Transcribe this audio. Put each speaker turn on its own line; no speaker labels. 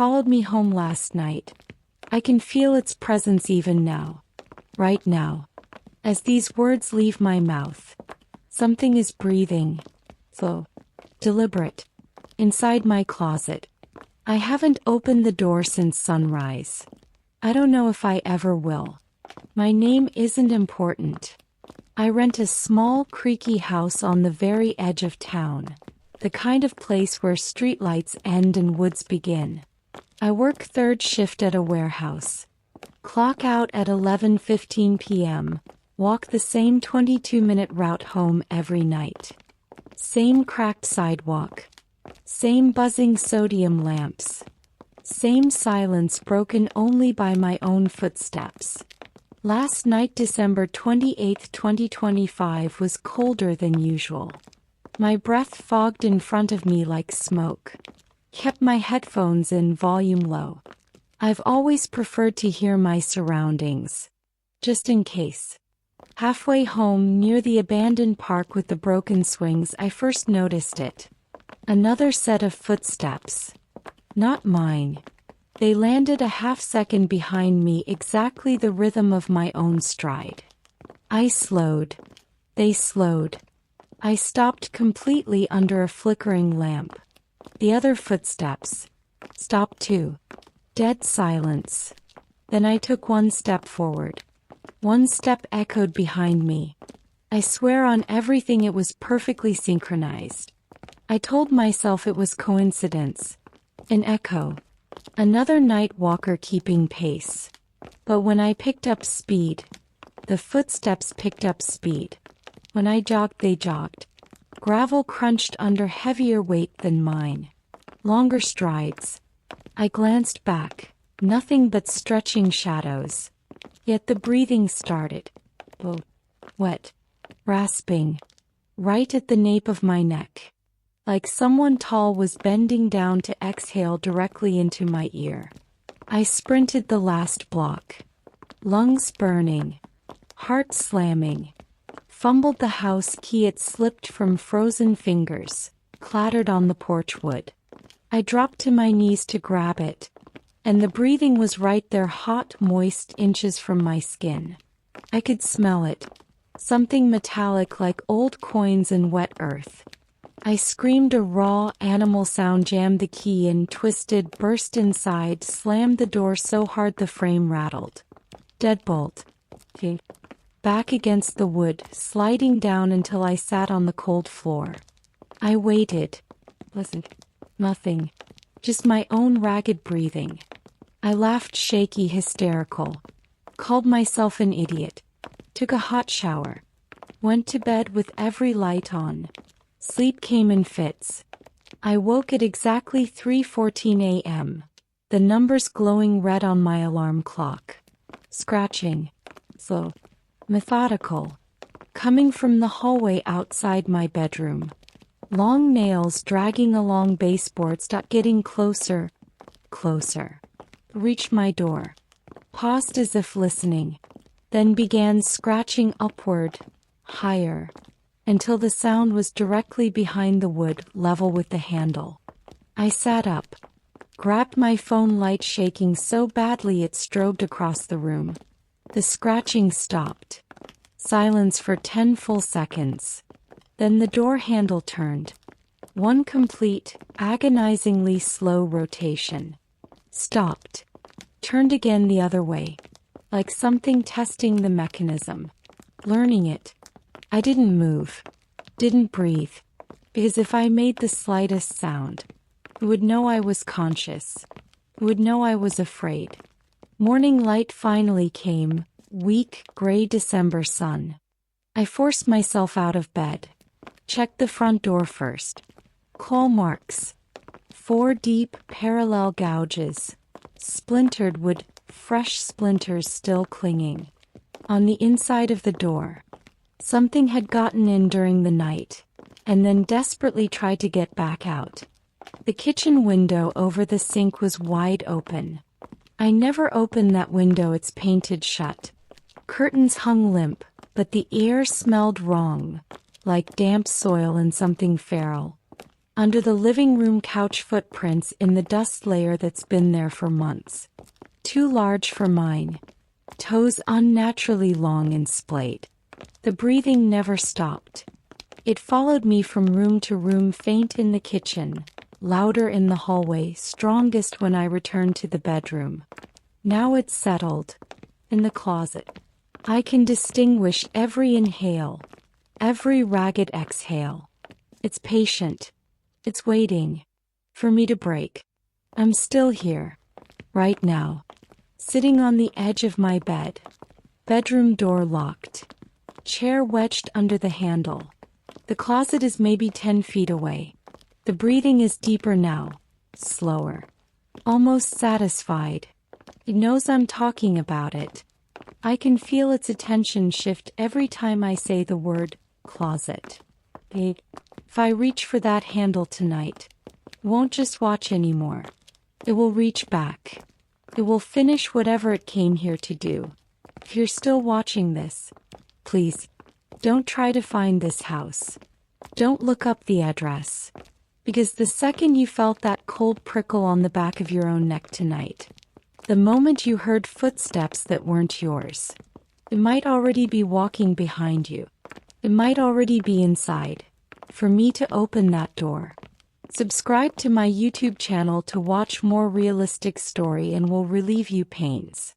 followed me home last night. I can feel its presence even now. Right now. As these words leave my mouth. Something is breathing. Slow. Deliberate. Inside my closet. I haven't opened the door since sunrise. I don't know if I ever will. My name isn't important. I rent a small, creaky house on the very edge of town. The kind of place where streetlights end and woods begin. I work third shift at a warehouse. Clock out at 11:15 p.m. Walk the same 22-minute route home every night. Same cracked sidewalk. Same buzzing sodium lamps. Same silence broken only by my own footsteps. Last night, December 28, 2025, was colder than usual. My breath fogged in front of me like smoke. Kept my headphones in volume low. I've always preferred to hear my surroundings. Just in case. Halfway home, near the abandoned park with the broken swings, I first noticed it. Another set of footsteps. Not mine. They landed a half-second behind me, exactly the rhythm of my own stride. I slowed. They slowed. I stopped completely under a flickering lamp. The other footsteps stopped too. Dead silence. Then I took one step forward. One step echoed behind me. I swear on everything it was perfectly synchronized. I told myself it was coincidence. An echo. Another night walker keeping pace. But when I picked up speed, the footsteps picked up speed. When I jogged, they jogged. Gravel crunched under heavier weight than mine. Longer strides. I glanced back. Nothing but stretching shadows. Yet the breathing started. Wet. Rasping. Right at the nape of my neck. Like someone tall was bending down to exhale directly into my ear. I sprinted the last block. Lungs burning. Heart slamming. Fumbled the house key, it slipped from frozen fingers. Clattered on the porch wood. I dropped to my knees to grab it. And the breathing was right there, hot, moist, inches from my skin. I could smell it. Something metallic like old coins and wet earth. I screamed a raw animal sound, jammed the key in, twisted, burst inside, slammed the door so hard the frame rattled. Deadbolt. Back against the wood, sliding down until I sat on the cold floor. I waited. Listen. Nothing. Just my own ragged breathing. I laughed, shaky, hysterical. Called myself an idiot. Took a hot shower. Went to bed with every light on. Sleep came in fits. I woke at exactly 3:14 a.m. The numbers glowing red on my alarm clock. Scratching. Slow. Methodical. Coming from the hallway outside my bedroom. Long nails dragging along baseboards. Getting closer. Closer. Reached my door. Paused as if listening. Then began scratching upward. Higher. Until the sound was directly behind the wood, level with the handle. I sat up. Grabbed my phone, light shaking so badly it strobed across the room. The scratching stopped. Silence for 10 full seconds. Then the door handle turned. One complete, agonizingly slow rotation. Stopped. Turned again the other way. Like something testing the mechanism. Learning it. I didn't move. Didn't breathe. Because if I made the slightest sound, it would know I was conscious. It would know I was afraid. Morning light finally came. Weak, gray December sun. I forced myself out of bed. Checked the front door first. Claw marks. 4 deep, parallel gouges. Splintered wood, fresh splinters still clinging. On the inside of the door. Something had gotten in during the night, and then desperately tried to get back out. The kitchen window over the sink was wide open. I never opened that window, it's painted shut. Curtains hung limp, but the air smelled wrong, like damp soil and something feral. Under the living room couch, footprints in the dust layer that's been there for months. Too large for mine. Toes unnaturally long and splayed. The breathing never stopped. It followed me from room to room, faint in the kitchen, louder in the hallway, strongest when I returned to the bedroom. Now it's settled. In the closet. I can distinguish every inhale, every ragged exhale. It's patient. It's waiting for me to break. I'm still here, right now, sitting on the edge of my bed. Bedroom door locked. Chair wedged under the handle. The closet is maybe 10 feet away. The breathing is deeper now, slower, almost satisfied. It knows I'm talking about it. I can feel its attention shift every time I say the word closet. If I reach for that handle tonight, it won't just watch anymore. It will reach back. It will finish whatever it came here to do. If you're still watching this, please, don't try to find this house. Don't look up the address. Because the second you felt that cold prickle on the back of your own neck tonight, the moment you heard footsteps that weren't yours, it might already be walking behind you. It might already be inside. For me to open that door. Subscribe to my YouTube channel to watch more realistic story and will relieve you pains.